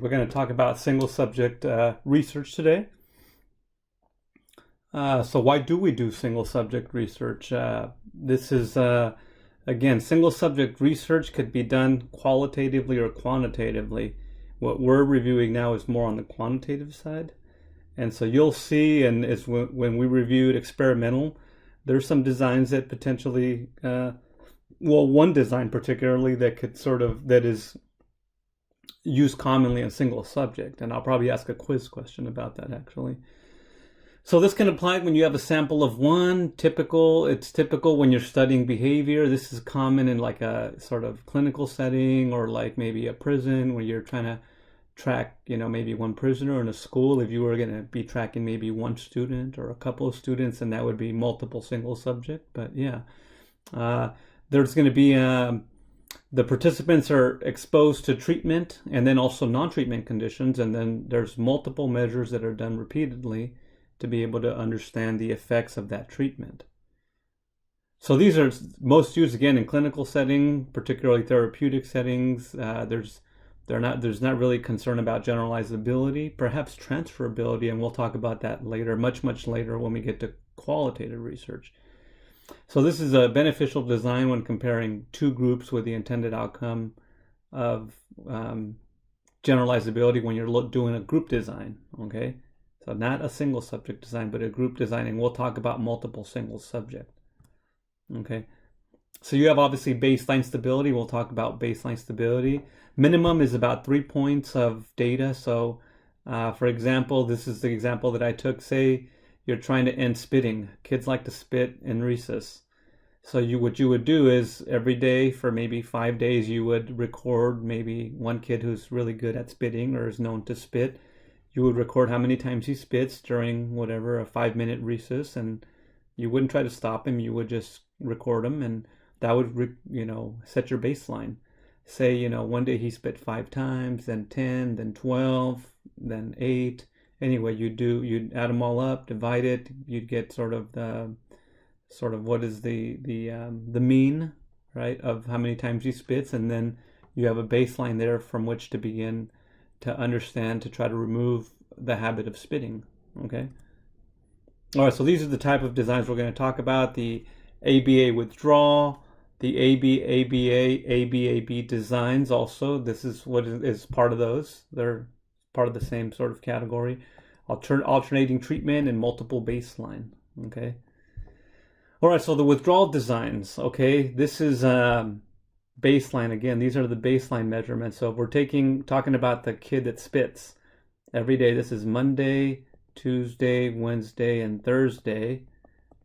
we're going to talk about single subject research today. So why do we do single subject research? This is, again, single subject research could be done qualitatively or quantitatively. What we're reviewing now is more on the quantitative side. And so you'll see, and as when we reviewed experimental, there's some designs that potentially, one design particularly that is used commonly in single subject, and I'll probably ask a quiz question about that actually. So this can apply when you have a sample of one. It's typical when you're studying behavior. This is common in like a sort of clinical setting, or like maybe a prison where you're trying to track, maybe one prisoner. In a school, if you were going to be tracking maybe one student or a couple of students, and that would be multiple single subject. But yeah, there's going to be the participants are exposed to treatment and then also non-treatment conditions, and then there's multiple measures that are done repeatedly to be able to understand the effects of that treatment. So these are most used again in clinical setting, particularly therapeutic settings. There's not really concern about generalizability, perhaps transferability, and we'll talk about that later, much later when we get to qualitative research. So this is a beneficial design when comparing two groups with the intended outcome of generalizability when you're doing a group design, okay? So not a single subject design, but a group design, and we'll talk about multiple single subject, okay? So you have obviously baseline stability. We'll talk about baseline stability. Minimum is about 3 points of data. So for example, this is the example that I took. Say you're trying to end spitting. Kids like to spit in recess. So what you would do is every day for maybe 5 days, you would record maybe one kid who's really good at spitting or is known to spit. You would record how many times he spits during whatever, a 5-minute recess, and you wouldn't try to stop him. You would just record him, and that would, set your baseline. Say, one day he spit 5 times, then 10, then 12, then 8. Anyway, you'd add them all up, divide it, you'd get sort of what is the mean, right, of how many times he spits, and then you have a baseline there from which to begin to understand, to try to remove the habit of spitting, okay? All right, so these are the type of designs we're going to talk about: the ABA withdrawal, the ABAB designs also. This is what is part of those. They're part of the same sort of category. Alternating treatment and multiple baseline, okay? All right, so the withdrawal designs, okay? This is baseline. Again, these are the baseline measurements. So if we're talking about the kid that spits every day, this is Monday, Tuesday, Wednesday, and Thursday.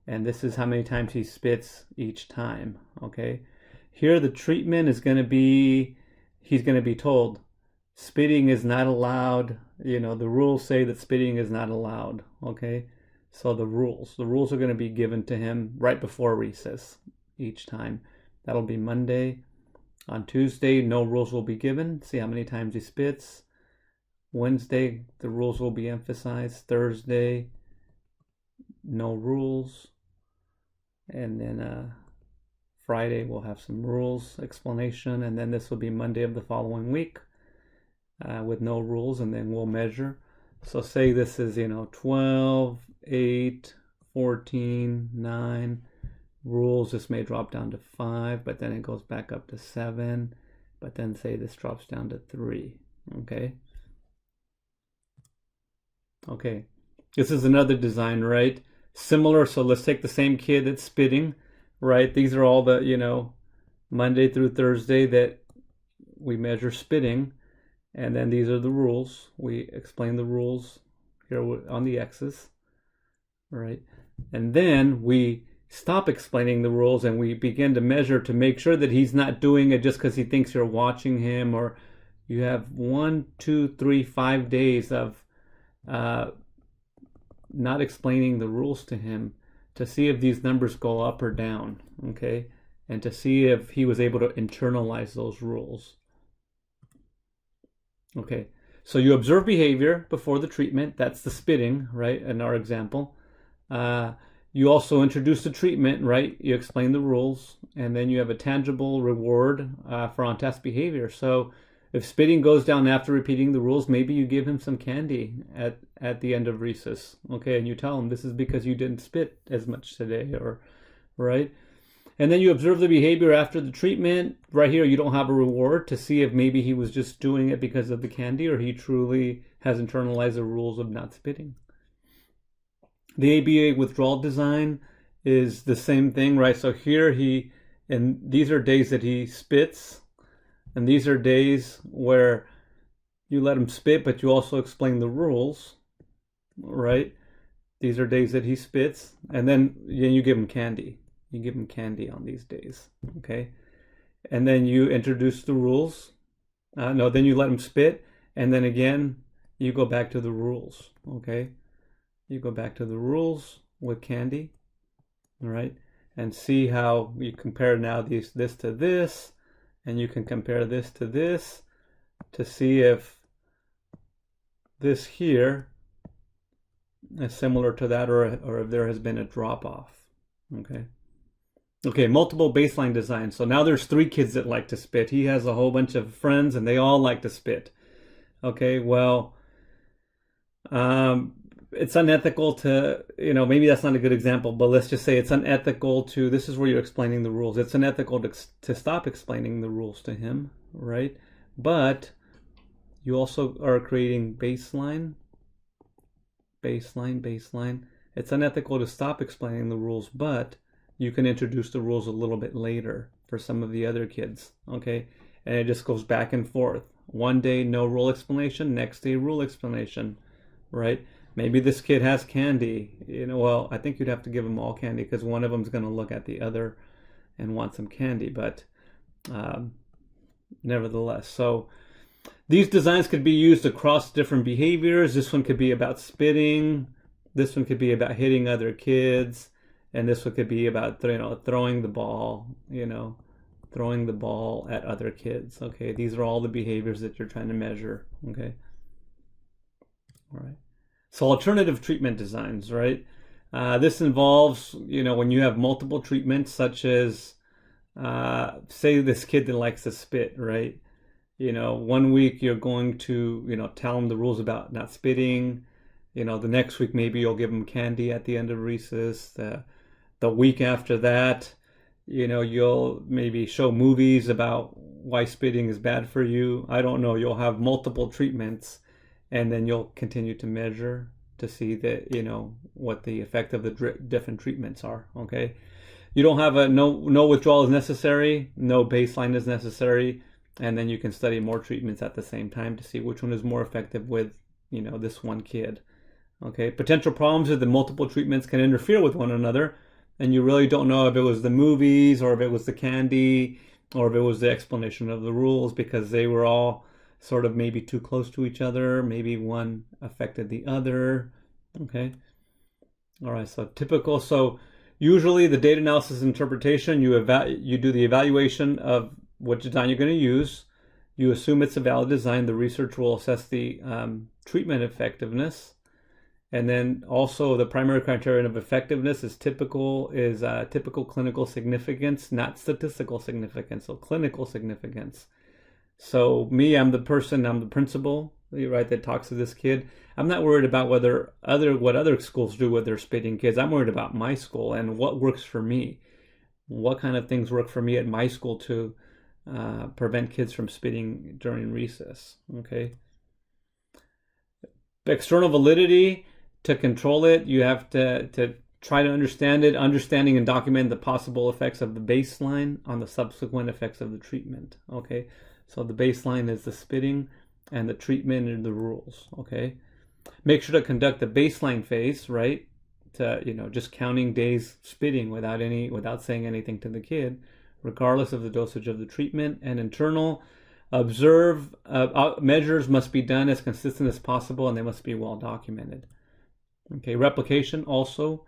And this is how many times he spits each time, okay? Here the treatment is going to be, he's going to be told, spitting is not allowed. The rules say that spitting is not allowed, okay? So the rules are going to be given to him right before recess each time. That'll be Monday. On Tuesday, no rules will be given. See how many times he spits. Wednesday, the rules will be emphasized. Thursday, no rules. And then Friday, we'll have some rules explanation. And then this will be Monday of the following week with no rules. And then we'll measure. So say this is, 12, 8, 14, 9. Rules, this may drop down to 5, but then it goes back up to 7. But then say this drops down to 3. Okay. Okay. This is another design, right? Similar. So let's take the same kid that's spitting, right? These are all the, Monday through Thursday that we measure spitting. And then these are the rules. We explain the rules here on the X's, right? And then we stop explaining the rules and we begin to measure to make sure that he's not doing it just because he thinks you're watching him, or you have 1, 2, 3, 5 days of not explaining the rules to him to see if these numbers go up or down, okay? And to see if he was able to internalize those rules. Okay, so you observe behavior before the treatment. That's the spitting, right, in our example. You also introduce the treatment, right? You explain the rules, and then you have a tangible reward for on-task behavior. So If spitting goes down after repeating the rules, maybe you give him some candy at the end of recess, okay? And you tell him this is because you didn't spit as much today, or right? And then you observe the behavior after the treatment. Right here, you don't have a reward to see if maybe he was just doing it because of the candy or he truly has internalized the rules of not spitting. The ABA withdrawal design is the same thing, right? So here and these are days that he spits, and these are days where you let him spit, but you also explain the rules, right? These are days that he spits, and then you give him candy. You give him candy on these days, okay? And then you introduce the rules. No, then you let him spit, and then again, you go back to the rules, okay? You go back to the rules with candy, all right? And see how you compare now this to this, and you can compare this to this to see if this here is similar to that, or if there has been a drop-off, okay? Okay, multiple baseline design. So now there's 3 kids that like to spit. He has a whole bunch of friends and they all like to spit. Okay, well, it's unethical to, maybe that's not a good example, but let's just say it's unethical to, this is where you're explaining the rules. It's unethical to stop explaining the rules to him, right? But you also are creating baseline. It's unethical to stop explaining the rules, but you can introduce the rules a little bit later for some of the other kids, okay? And it just goes back and forth. One day, no rule explanation. Next day, rule explanation, right? Maybe this kid has candy. Well, I think you'd have to give them all candy because one of them's going to look at the other and want some candy. But nevertheless, so these designs could be used across different behaviors. This one could be about spitting. This one could be about hitting other kids. And this one could be about throwing the ball, throwing the ball at other kids. Okay, these are all the behaviors that you're trying to measure. Okay, all right. So alternative treatment designs, right? This involves, when you have multiple treatments, such as, say, this kid that likes to spit, right? 1 week you're going to, tell him the rules about not spitting. The next week maybe you'll give him candy at the end of recess. The week after that, you'll maybe show movies about why spitting is bad for you. I don't know. You'll have multiple treatments, and then you'll continue to measure to see that, what the effect of the different treatments are, okay? You don't have no withdrawal is necessary, no baseline is necessary, and then you can study more treatments at the same time to see which one is more effective with, this one kid, okay? Potential problems is that multiple treatments can interfere with one another, and you really don't know if it was the movies or if it was the candy or if it was the explanation of the rules, because they were all sort of maybe too close to each other. Maybe one affected the other. Okay. All right. So typical. So usually the data analysis interpretation, you do the evaluation of what design you're going to use. You assume it's a valid design. The research will assess the treatment effectiveness. And then also the primary criterion of effectiveness is typical clinical significance, not statistical significance, so clinical significance. So I'm the principal, right, that talks to this kid. I'm not worried about what other schools do with their spitting kids. I'm worried about my school and what works for me. What kind of things work for me at my school to prevent kids from spitting during recess, okay? External validity. To control it, you have to try to understand it, understanding and document the possible effects of the baseline on the subsequent effects of the treatment, okay? So the baseline is the spitting, and the treatment are the rules, okay? Make sure to conduct the baseline phase, right? To, just counting days spitting without saying anything to the kid, regardless of the dosage of the treatment. And internal, observe, measures must be done as consistent as possible, and they must be well documented. Okay, replication also.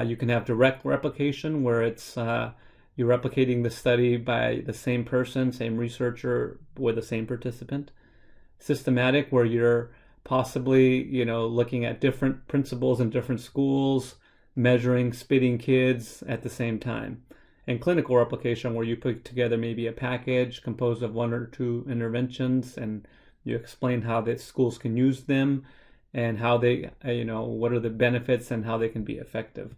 You can have direct replication where it's you're replicating the study by the same person, same researcher with the same participant. Systematic, where you're possibly, looking at different principals in different schools, measuring spitting kids at the same time. and clinical application where you put together maybe a package composed of 1 or 2 interventions, and you explain how the schools can use them and how they, what are the benefits and how they can be effective.